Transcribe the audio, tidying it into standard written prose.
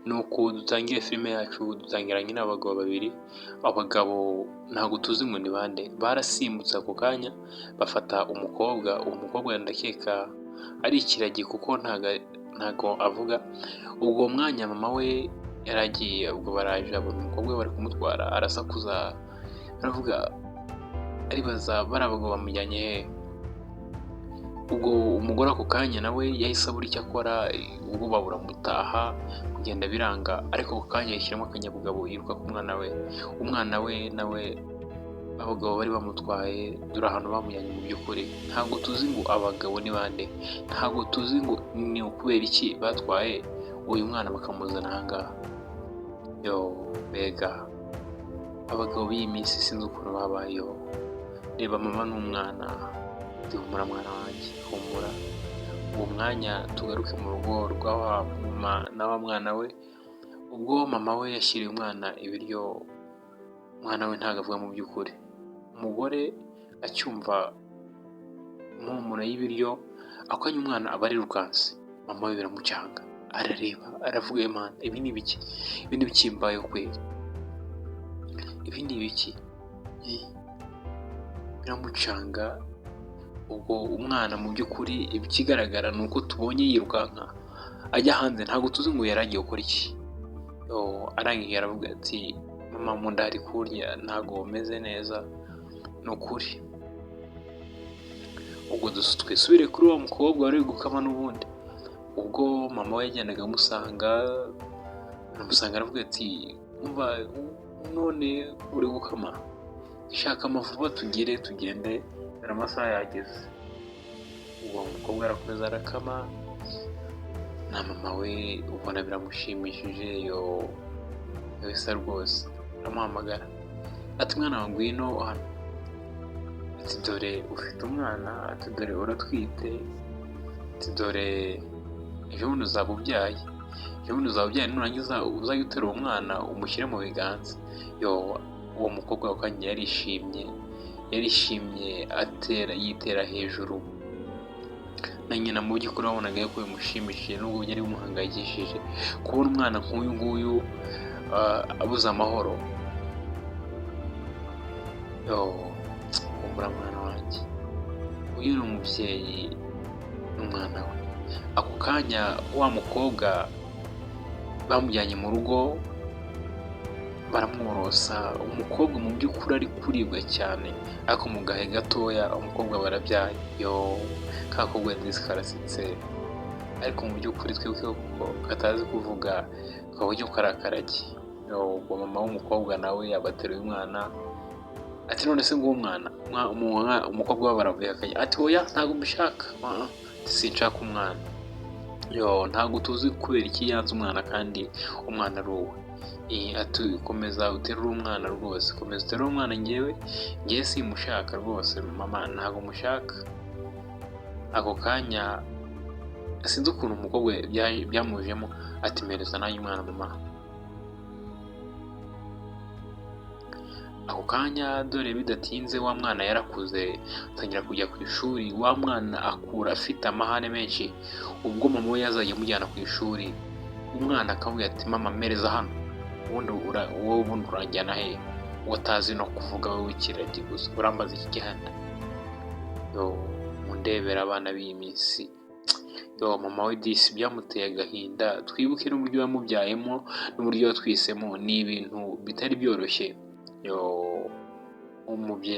nuko dutangiye filime yacu dutangiranye n'abagabo babiri. Abagabo ntabwo tuzi ngo ni bande, barasimbutse ako kanya bafata umukobwa ndakeka ari ikiragi kuko ntago avuga. Ubwo mwanya mama we yaragiye, ubwo baraje abona umukobwa bari kumutwara, arasakuza aravuga aribaza bari abagabo bamujyanye hehe. Ubwo umugore ako kanya nawe yahise abura icyo akora, ubwo babura mutaha kugenda biranga, ariko ako kanya yishyiramo akanyabugabo yiruka ku mwana we. Umwana we nawe abagabo bari bamutwaye, dore ahantu bamujyanye mu by'ukuri ntabwo tuzi ngo abagabo ni bande, ntabwo tuzi ngo ni ukubera iki batwaye uyu mwana bakamuzana aha ngaha. Mbega abagabo b'iyi minsi sinzi ukuntu babayeho. Reba mama n'umwana, humura mwana wanjye humura. Uwo mwanya tugaruke mu rugo rwa wa mama na wa mwana we. Ubwo mama we yashyiriye umwana ibiryo, umwana we ntabwo avuga mu by'ukuri. Umugore acyumva impumuro y'ibiryo ako kanya umwana aba arirukanse, mama we biramucanga, arareba aravuga Imana ibi ni ibiki, ibi ni ibiki mbayeho kweli, ibi ni ibiki, biramucanga. Ubwo umwana mu by'ukuri ikigaragara ni uko tubonye yirukanka ajya hanze, ntabwo tuzi ngo yari agiye gukora iki. Arangije aravuga ati mama mu nda hari kurya, ntabwo meze neza ni ukuri. Ubwo twisubire kuri uwo mukobwa wari gukama n'ubundi. Ubwo mama we yagendaga aramusanga aravuga ati umva none uri gukama, shaka amavuba tugende dore amasaha yageze. Uwo mukobwa arakomeza arakama na mama we ubona biramushimishije. Yahise rwose aramuhamagara ati mwana wa ngwino hano, ati dore ufite umwana, ati dore uratwite, ati dore ejo bundi uzaba ubyaye, nurangiza uzajya utera uwo mwana umushyire mu biganza. Uwo mukobwa ako kanya yarishimye yitera hejuru. Na nyina mu by'ukuri wabonaga ko bimushimishije nubwo byari bimuhangayikishije kubona umwana nk'uyu nguyu abuze amahoro. Humura mwana wanjye, uyu ni umubyeyi n'umwana we. Ako kanya wa mukobwa bamujyanye mu rugo baramworosa. Umukobwa mu by'ukuri ari kuribwa cyane, ariko mu gahe gatoya umukobwa barabyaye. Ka kobwa ndetse karasitse, ariko mu by'ukuri twebwe kuko katazi kuvuga kaburyo karakaragi. Ubwo mama w'umukobwa nawe yabateruye umwana ati none se nguwo umwana, umukobwa we baravuyakanye ati oya ntabwo mbishaka, sinshaka umwana. Ntabwo tuzi kubera iki yanze umwana kandi umwana ari uwe. Ati komeza uterure umwana rwose, komeza uterure umwana, ngewe simushaka rwose mama, ntabwo mushaka. Ako kanya sinzi ukuntu umukobwa byamujemo ati mpereza nanjye umwana mama. Ako kanya dore bidatinze wa mwana yarakuze atangira kujya ku ishuri. Wa mwana akura afite amahane menshi. Ubwo mama we yazajya amujyana ku ishuri, umwana akamubwira ati mama mpereza hano, ubundi uranjyana he, utazi no kuvuga wowe w'ikiragi gusa, urambaza iki gihanda. Mundebera abana b'iyi minsi. Mama we disi byamuteye agahinda. Twibuke n'uburyo yamubyayemo n'uburyo yatwisemo, ni ibintu bitari byoroshye. Umubyeyi